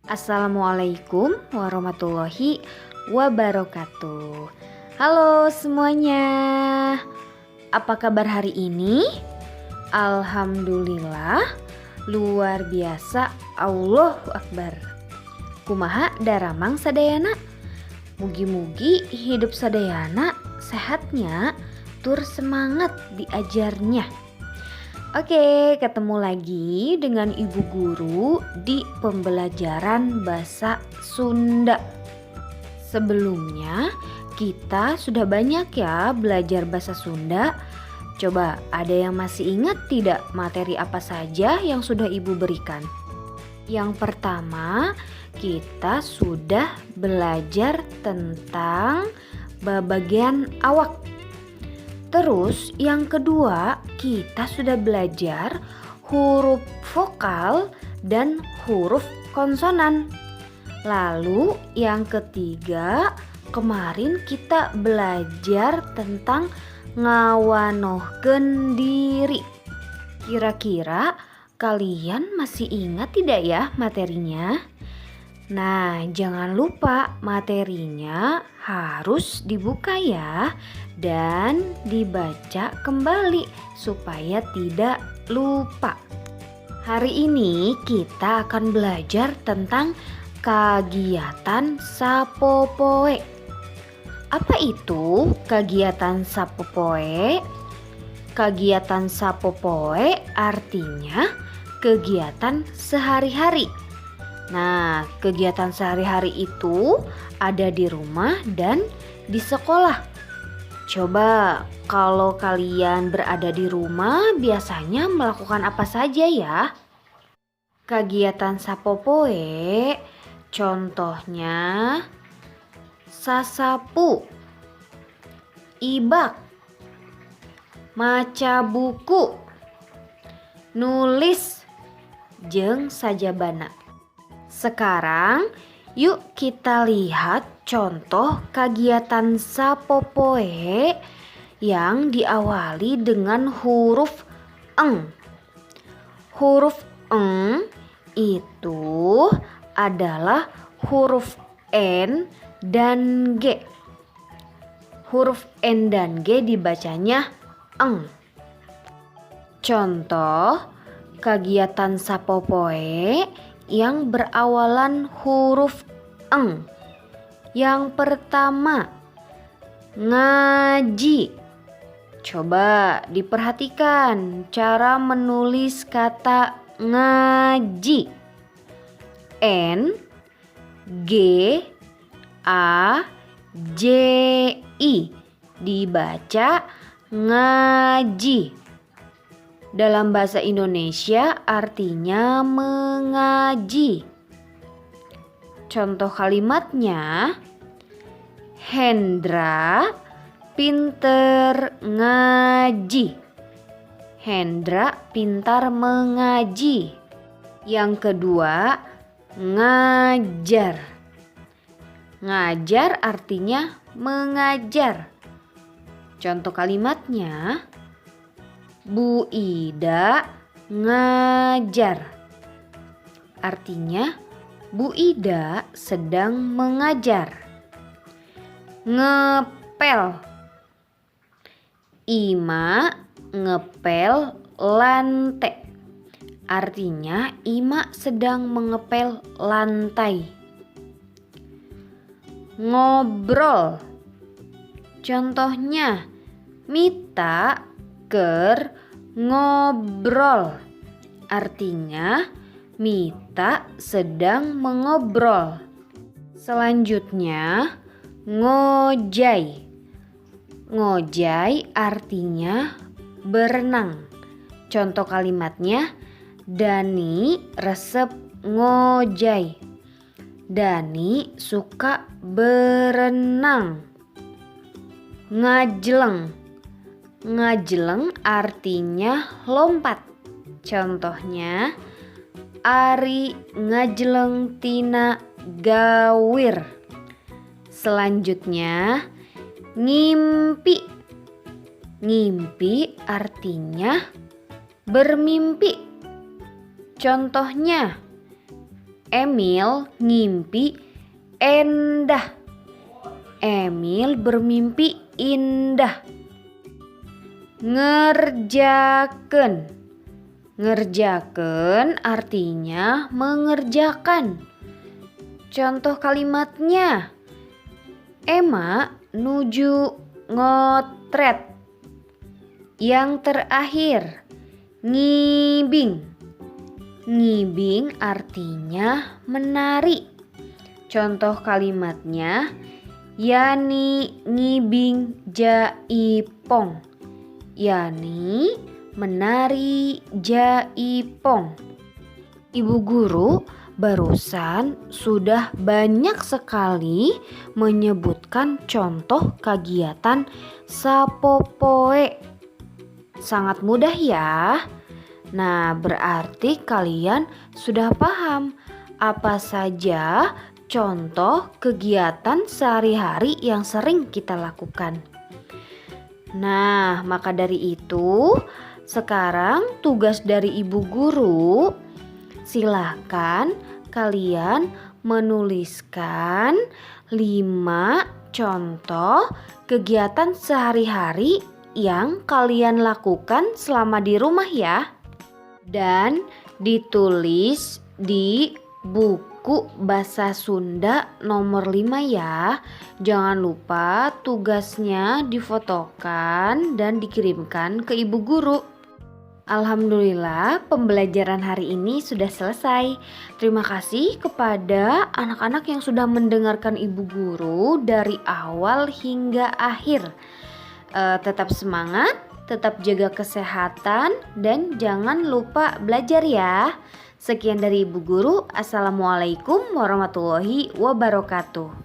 Assalamualaikum warahmatullahi wabarakatuh. Halo semuanya, apa kabar hari ini? Alhamdulillah, luar biasa, Allahu Akbar. Kumaha daramang sadayana? Mugi-mugi hidup sadayana sehatnya, tur semangat diajarnya. Oke, ketemu lagi dengan Ibu Guru di pembelajaran bahasa Sunda. Sebelumnya kita sudah banyak ya belajar bahasa Sunda. Coba ada yang masih ingat tidak materi apa saja yang sudah Ibu berikan? Yang pertama, kita sudah belajar tentang bagian awak. Terus yang kedua, kita sudah belajar huruf vokal dan huruf konsonan. Lalu yang ketiga, kemarin kita belajar tentang ngawanohkeun diri. Kira-kira kalian masih ingat tidak ya materinya? Nah, jangan lupa materinya harus dibuka ya dan dibaca kembali supaya tidak lupa. Hari ini kita akan belajar tentang kegiatan sapopoe. Apa itu kegiatan sapopoe? Kegiatan sapopoe artinya kegiatan sehari-hari. Nah, kegiatan sehari-hari itu ada di rumah dan di sekolah. Coba kalau kalian berada di rumah biasanya melakukan apa saja ya? Kegiatan sapopoe contohnya sasapu, ibak, maca buku, nulis, jeung sajabana. Sekarang yuk kita lihat contoh kegiatan sapopoe yang diawali dengan huruf eng. Huruf eng itu adalah huruf N dan G. Huruf N dan G dibacanya eng. Contoh kegiatan sapopoe yang berawalan huruf eng. Yang pertama, ngaji. Coba diperhatikan cara menulis kata ngaji. N G A J I dibaca ngaji. Dalam bahasa Indonesia artinya mengaji. Contoh kalimatnya, Hendra pinter ngaji. Hendra pintar mengaji. Yang kedua, ngajar. Ngajar artinya mengajar. Contoh kalimatnya, Bu Ida ngajar. Artinya Bu Ida sedang mengajar. Ngepel. Ima ngepel lantai. Artinya Ima sedang mengepel lantai. Ngobrol. Contohnya Mita ker ngobrol. Artinya Mita sedang mengobrol. Selanjutnya ngojay. Ngojay artinya berenang. Contoh kalimatnya, Dani resep ngojay. Dani suka berenang. Ngajleng. Ngajleng artinya lompat. Contohnya, Ari ngajleng tina gawir. Selanjutnya, ngimpi. Ngimpi artinya bermimpi. Contohnya, Emil ngimpi endah. Emil bermimpi indah. Ngerjaken. Ngerjaken artinya mengerjakan. Contoh kalimatnya, Emma nuju ngotret. Yang terakhir, ngibing. Ngibing artinya menari. Contoh kalimatnya, Yani ngibing jaipong. Yani menari jaipong. Ibu guru barusan sudah banyak sekali menyebutkan contoh kegiatan sapopoe. Sangat mudah ya. Nah, berarti kalian sudah paham apa saja contoh kegiatan sehari-hari yang sering kita lakukan. Nah, maka dari itu, sekarang tugas dari ibu guru, silakan kalian menuliskan 5 contoh kegiatan sehari-hari yang kalian lakukan selama di rumah ya. Dan ditulis di buku bahasa Sunda nomor 5 ya. Jangan lupa tugasnya difotokan dan dikirimkan ke ibu guru. Alhamdulillah pembelajaran hari ini sudah selesai. Terima kasih kepada anak-anak yang sudah mendengarkan ibu guru dari awal hingga akhir. Tetap semangat, tetap jaga kesehatan, dan jangan lupa belajar ya. Sekian dari Ibu Guru. Assalamualaikum warahmatullahi wabarakatuh.